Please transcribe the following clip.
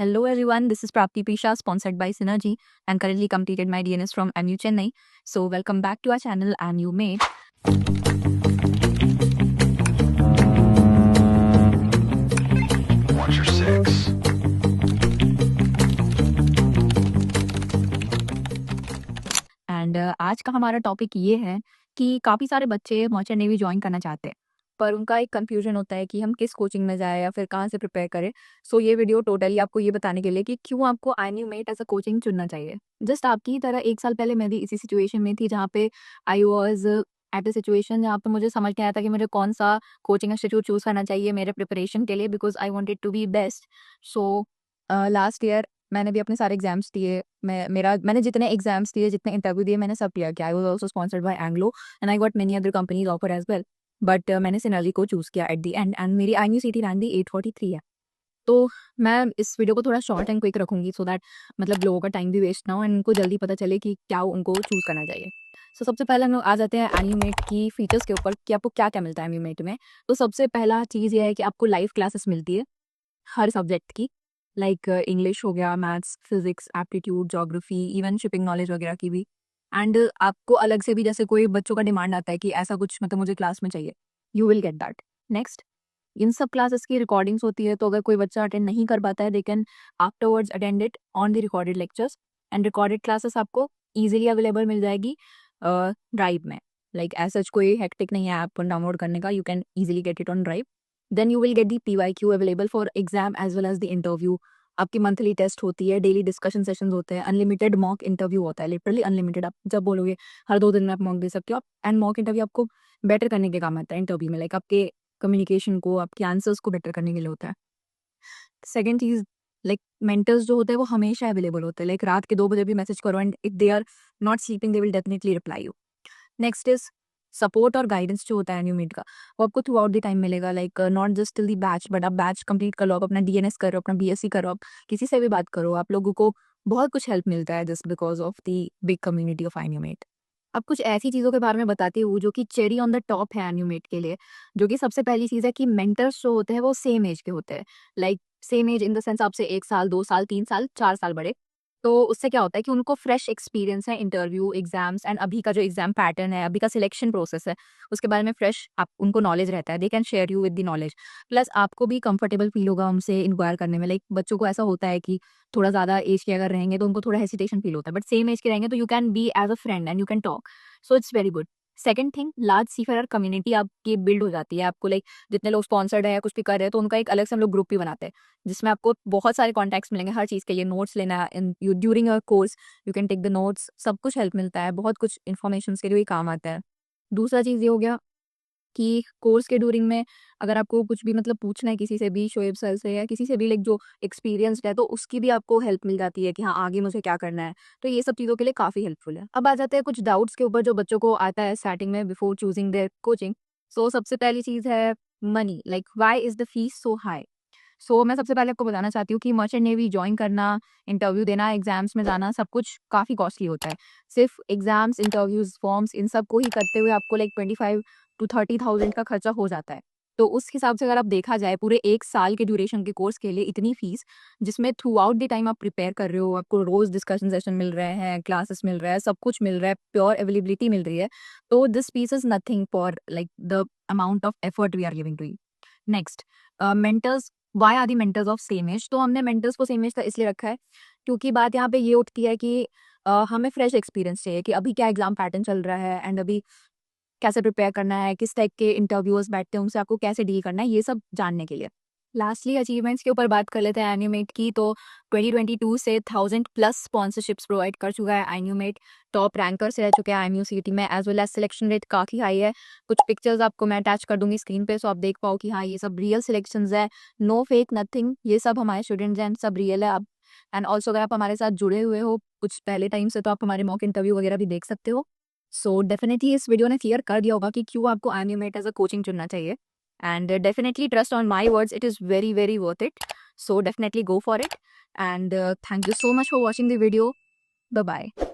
Hello everyone, this is Prapti Pisha sponsored by Synergy and currently completed my DNS from MU Chennai. So welcome back to our channel MU Made. Watch your six. And आज का हमारा topic ये है कि काफ़ी सारे बच्चे merchant navy join करना चाहते हैं, पर उनका एक कन्फ्यूजन होता है कि हम किस कोचिंग में जाएँ या फिर कहाँ से प्रिपेयर करें। सो ये वीडियो टोटली आपको ये बताने के लिए कि क्यों आपको INU Mate as a coaching चुनना चाहिए। जस्ट आपकी ही तरह 1 साल पहले मैं भी इसी सिचुएशन में थी, जहाँ पे I was at a situation जहाँ पे मुझे समझ नहीं आया था कि मुझे कौन-सा कोचिंग इंस्टीट्यूट चूज़ करना चाहिए मेरे प्रिपरेशन के लिए, because I wanted to be best. So last year मैंने भी अपने सारे एग्ज़ाम्स दिए। मैंने जितने एग्ज़ाम्स दिए, जितने इंटरव्यू दिए, मैंने सब क्लियर किया। I was also sponsored by Anglo and I got many other companies offer as well. But मैंने सिनर्जी को चूज़ किया एट द एंड एंड मेरी INU सीटी रैंक भी 843 है। तो मैं इस वीडियो को थोड़ा शॉर्ट एंड क्विक रखूँगी सो दैट मतलब लोगों का टाइम भी वेस्ट ना हो एंड उनको जल्दी पता चले कि क्या उनको चूज़ करना चाहिए। सो सबसे पहले हम लोग आ जाते हैं INU मेट की फीचर्स के ऊपर कि आपको क्या-क्या मिलता है INU मेट में। तो सबसे पहला चीज़ ये है कि आपको लाइव क्लासेस मिलती है हर सब्जेक्ट की, लाइक इंग्लिश हो गया, maths, physics, aptitude, geography, even shipping knowledge वगैरह की भी। एंड आपको अलग से भी जैसे कोई बच्चों का डिमांड आता है कि ऐसा कुछ मतलब मुझे क्लास में चाहिए, you will get that. Next, इन सब क्लासेस की रिकॉर्डिंग्स होती है, तो अगर कोई बच्चा अटेंड नहीं कर पाता है, they can afterwards attend it on the recorded lectures and recorded classes आपको ईजिली अवेलेबल मिल जाएगी ड्राइव में। लाइक ऐसा कोई हेक्टिक नहीं है ऐप डाउनलोड करने का, you can easily get it on drive. Then you will get the PYQ available for exam as well as the interview. आपकी मंथली टेस्ट होती है, डेली डिस्कशन सेशंस होते हैं, अनलिमिटेड मॉक इंटरव्यू होता है, literally unlimited. आप जब बोलोगे हर 2 दिन में आप मॉक दे सकते हो आप, एंड मॉक इंटरव्यू आपको बेटर करने के काम आता है इंटरव्यू में, लाइक आपके कम्युनिकेशन को, आपके आंसर्स को बेटर करने के लिए होता है। सेकंड चीज़, लाइक मेंटर्स जो होते हैं वो हमेशा अवेलेबल होते हैं, लाइक रात के 2 बजे भी मैसेज करो and if they are not sleeping they will definitely reply you. Next is support और गाइडेंस जो होता है एन्यूमेट का, वो आपको थ्रू आउट द टाइम मिलेगा, like not just till the batch, but आप बैच कंप्लीट कर लो, आप अपना DNS करो, अपना BSc करो, आप किसी से भी बात करो, आप लोगों को बहुत कुछ हेल्प मिलता है just because of the big community of एन्यूमेट। अब कुछ ऐसी चीज़ों के बारे में बताती हूँ जो कि चेरी ऑन द टॉप है एन्यूमेट के लिए। जो कि सबसे पहली चीज़ है कि मेंटर्स जो होते हैं वो सेम एज के होते हैं, like same age in the sense आपसे 1 साल, 2 साल, 3 साल, 4 साल बड़े। तो उससे क्या होता है कि उनको फ्रेश एक्सपीरियंस है इंटरव्यू, एग्जाम्स एंड अभी का जो एग्जाम पैटर्न है, अभी का सिलेक्शन प्रोसेस है, उसके बारे में फ्रेश आप उनको नॉलेज रहता है। They can share you with the knowledge. Plus आपको भी कंफर्टेबल फील होगा उनसे इंक्वायर करने में। लाइक बच्चों को ऐसा होता है कि थोड़ा ज़्यादा एज के अगर रहेंगे तो उनको थोड़ा हेसिटेशन फील होता है, बट सेम एज के रहेंगे तो you can be as a friend and you can talk. So it's very good. Second thing, large seafarer community आपकी बिल्ड हो जाती है। आपको लाइक जितने लोग स्पॉन्सर्ड है या कुछ भी कर रहे हैं तो उनका एक अलग से हम लोग ग्रुप भी बनाते हैं, जिसमें आपको बहुत सारे कॉन्टैक्ट्स मिलेंगे हर चीज़ के लिए। नोट्स लेना है इन you during your course, you can take the notes, सब कुछ हेल्प मिलता है, बहुत कुछ इन्फॉर्मेशन के लिए भी काम आता है। दूसरा चीज़ ये हो गया कि कोर्स के ड्यूरिंग में अगर आपको कुछ भी मतलब पूछना है किसी से भी, शोएब सर से या किसी से भी, लाइक जो एक्सपीरियंस्ड है, तो उसकी भी आपको हेल्प मिल जाती है कि हाँ आगे मुझे क्या करना है। तो ये सब चीज़ों के लिए काफ़ी हेल्पफुल है। अब आ जाते हैं कुछ डाउट्स के ऊपर जो बच्चों को आता है स्टार्टिंग में before choosing their coaching. So सबसे पहली चीज़ है money, like why is the fees so high. So मैं सबसे पहले आपको बताना चाहती हूँ कि मर्चेंट नेवी जॉइन करना, इंटरव्यू देना, एग्जाम्स में जाना, सब कुछ काफ़ी कॉस्टली होता है। सिर्फ एग्जाम्स, इंटरव्यूज़, फॉर्म्स, इन सब को ही करते हुए आपको लाइक 25 टू 30,000 का खर्चा हो जाता है। तो उस हिसाब से अगर आप देखा जाए पूरे 1 साल के ड्यूरेशन के कोर्स के लिए इतनी फीस, जिसमें थ्रू आउट द टाइम आप प्रिपेयर कर रहे हो, आपको रोज़ डिस्कशन सेशन मिल रहे हैं, क्लासेस मिल रहा है, सब कुछ मिल रहा है, प्योर अवेलेबिलिटी मिल रही है। तो this fees is nothing for like the amount of effort we are giving to you. Next, mentors, why are the mentors of same age. तो हमने मेंटर्स को सेम एज का इसलिए रखा है क्योंकि बात यहाँ पे ये उठती है कि हमें फ्रेश एक्सपीरियंस चाहिए कि अभी क्या एग्जाम पैटर्न चल रहा है एंड अभी कैसे प्रिपेयर करना है, किस टाइप के इंटरव्यूअर्स बैठते हैं, उनसे आपको कैसे डील करना है, ये सब जानने के लिए। लास्टली अचीवमेंट्स के ऊपर बात कर लेते हैं एन्यूमेट की। तो 2022 से 1000 प्लस स्पॉन्सरशिप्स प्रोवाइड कर चुका है एन्यूमेट। टॉप रैंकर्स रह चुके हैं IMU CT में, as well as selection rate काफ़ी हाई है। कुछ पिक्चर्स आपको मैं अटैच कर दूंगी स्क्रीन पे, सो आप देख पाओ कि हाँ ये सब रियल सिलेक्शंस है, नो फेक नथिंग, ये सब हमारे स्टूडेंट्स हैं, सब रियल है। आप एंड ऑल्सो अगर आप हमारे साथ जुड़े हुए हो कुछ पहले टाइम से, तो आप हमारे मॉक इंटरव्यू वगैरह भी देख सकते हो। सो डेफिनेटली इस वीडियो ने क्लियर कर दिया होगा कि क्यों आपको एन्यूमेट एज अ कोचिंग चुनना चाहिए। And definitely trust on my words, it is very very worth it. So definitely go for it, and thank you so much for watching the video. Bye bye.